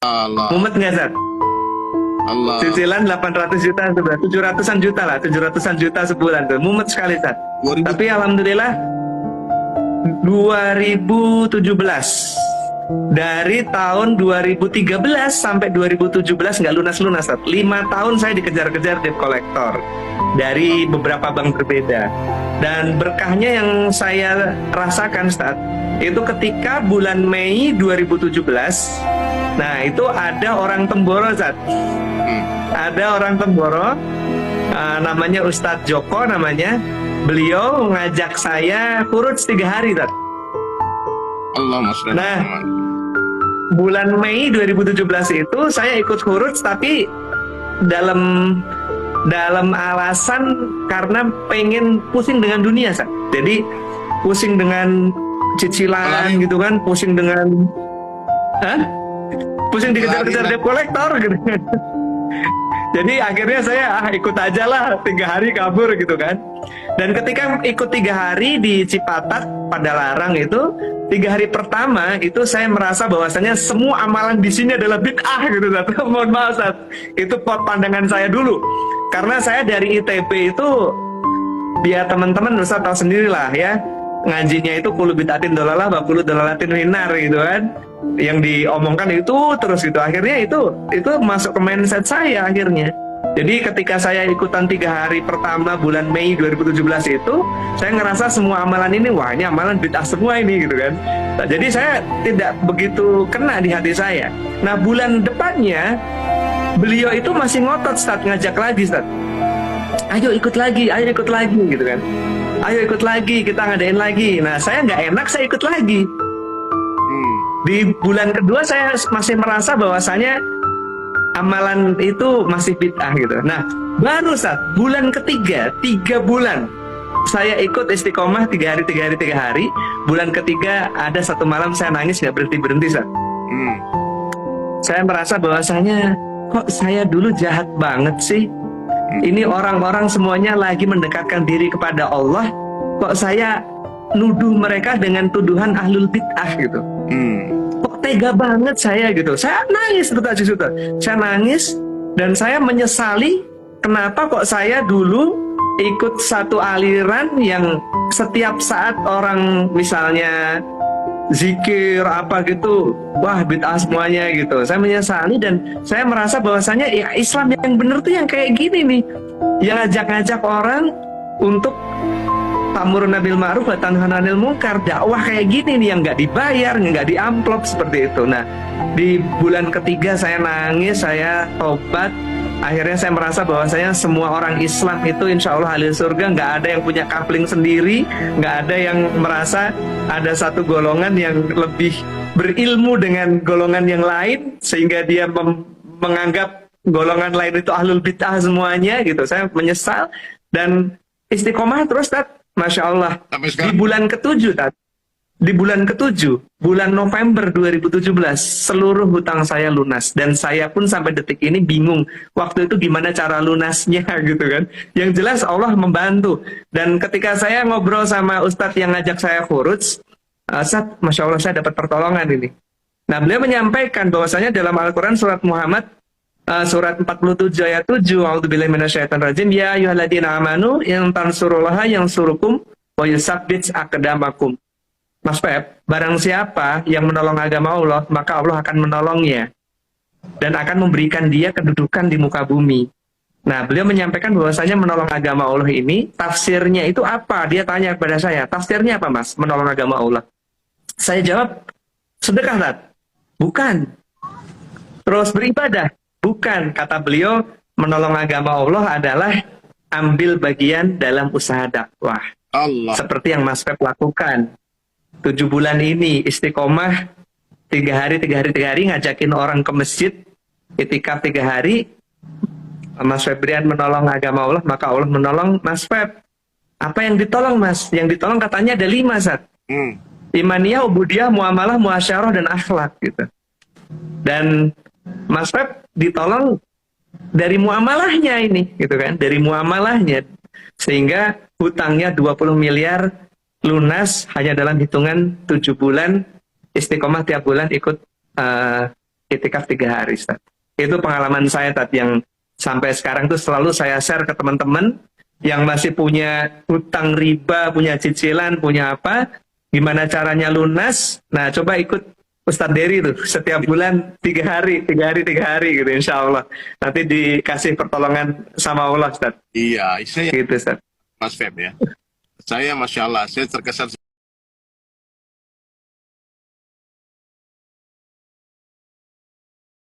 Allah. Mumet nggak, Zat? Allah. Cicilan 800 juta, 700-an juta lah, 700-an juta sebulan tuh. Mumet sekali, Zat. 2000. Tapi alhamdulillah 2017, dari tahun 2013 sampai 2017 nggak lunas-lunas, Zat. 5 tahun saya dikejar-kejar debt collector dari beberapa bank berbeda. Dan berkahnya yang saya rasakan, Ustaz, itu ketika bulan Mei 2017, nah itu ada orang Temboro, Ustaz. Ada orang Temboro, namanya Ustadz Joko namanya. Beliau ngajak saya kurut 3 hari, Ustaz. Allahumma sholli Nah, ala Muhammad. bulan Mei 2017 itu saya ikut kurut, tapi dalam alasan karena pengen pusing dengan dunia, Ustaz. Jadi pusing dengan cicilan gitu kan, pusing dengan pusing dikejar-kejar debt collector gitu. Jadi akhirnya saya ikut aja lah, 3 hari kabur gitu kan. Dan ketika ikut 3 hari di Cipatat pada Larang itu, 3 hari pertama itu saya merasa bahwasanya semua amalan di sini adalah bid'ah gitu, Ustaz. Mohon maaf, Ustaz. Itu pandangan saya dulu. Karena saya dari ITB itu, biar teman-teman Ustaz tahu sendirilah ya, ngajinya itu kulu bid'atin dolalah wa kulu dolalatin finar gitu kan. Yang diomongkan itu terus gitu. Akhirnya itu masuk ke mindset saya akhirnya. Jadi ketika saya ikutan 3 hari pertama bulan Mei 2017 itu, saya ngerasa semua amalan ini, wah ini amalan bid'ah semua ini gitu kan. Nah, jadi saya tidak begitu kena di hati saya. Nah, bulan depannya beliau itu masih ngotot, Ustaz, ngajak lagi, Ustaz. Ayo ikut lagi gitu kan. Ayo ikut lagi, kita ngadain lagi. Nah, saya nggak enak, saya ikut lagi. Di bulan kedua saya masih merasa bahwasanya amalan itu masih bid'ah gitu. Nah, baru saat bulan ketiga, 3 bulan saya ikut istiqomah 3 hari. Bulan ketiga ada satu malam saya nangis nggak berhenti, Ustaz. Saya merasa bahwasanya kok saya dulu jahat banget sih. Ini orang-orang semuanya lagi mendekatkan diri kepada Allah, kok saya nuduh mereka dengan tuduhan ahlul bid'ah gitu. Kok tega banget saya gitu. Saya nangis, Ustaz. Saya nangis dan saya menyesali kenapa kok saya dulu ikut satu aliran yang setiap saat orang misalnya zikir apa gitu, wah bid'ah semuanya gitu. Saya menyesali dan saya merasa bahwasanya ya Islam yang benar tuh yang kayak gini nih, yang ngajak-ngajak orang untuk ta'muruna bil ma'ruf wa tanhauna 'anil munkar, dakwah kayak gini nih yang nggak dibayar, nggak diamplop seperti itu. Nah, di bulan ketiga saya nangis, saya tobat. Akhirnya saya merasa bahwasanya semua orang Islam itu insya Allah ahli surga, nggak ada yang punya kapling sendiri, nggak ada yang merasa ada satu golongan yang lebih berilmu dengan golongan yang lain sehingga dia menganggap golongan lain itu ahlul bid'ah semuanya gitu. Saya menyesal dan istiqomah terus, Tat. Masya Allah. Di bulan ke-7, Tat. Di bulan ke-7, bulan November 2017, seluruh hutang saya lunas. Dan saya pun sampai detik ini bingung waktu itu gimana cara lunasnya gitu kan. Yang jelas Allah membantu. Dan ketika saya ngobrol sama Ustadz yang ngajak saya khuruj, Ustadz, Masya Allah saya dapat pertolongan ini. Nah, beliau menyampaikan bahwasanya dalam Al-Quran surat Muhammad, surat 47 ayat 7, A'udzubillahi minasyaitonir rajim, ya ayyuhalladzina amanu in tansurullaha yansurukum wa yusabbit aqdamakum. Mas Pep, barang siapa yang menolong agama Allah, maka Allah akan menolongnya dan akan memberikan dia kedudukan di muka bumi. Nah, beliau menyampaikan bahwasanya menolong agama Allah ini tafsirnya itu apa? Dia tanya kepada saya, tafsirnya apa, Mas? Menolong agama Allah. Saya jawab, sedekah, Tat? Bukan. Terus beribadah? Bukan. Kata beliau, menolong agama Allah adalah ambil bagian dalam usaha dakwah. Allah. Seperti yang Mas Pep lakukan 7 bulan ini, istiqomah 3 hari ngajakin orang ke masjid, itikaf 3 hari. Mas Febrian menolong agama Allah, maka Allah menolong Mas Feb. Apa yang ditolong, Mas? Yang ditolong katanya ada 5, Sat. Imaniyah, ubudiyah, muamalah, muasyarah, dan akhlak gitu. Dan Mas Feb ditolong dari muamalahnya ini gitu kan, dari muamalahnya, sehingga hutangnya 20 miliar lunas hanya dalam hitungan 7 bulan istiqomah, tiap bulan ikut itikaf 3 hari, Ustaz. Itu pengalaman saya tadi yang sampai sekarang tuh selalu saya share ke teman-teman yang masih punya hutang riba, punya cicilan, punya apa, gimana caranya lunas. Nah, coba ikut Ustadz Dery tuh setiap bulan 3 hari, 3 hari, 3 hari gitu, insya Allah. Nanti dikasih pertolongan sama Allah, Ustadz. Iya, saya Gitu, Ustadz. Mas Feb ya. Saya Masya Allah, saya terkesan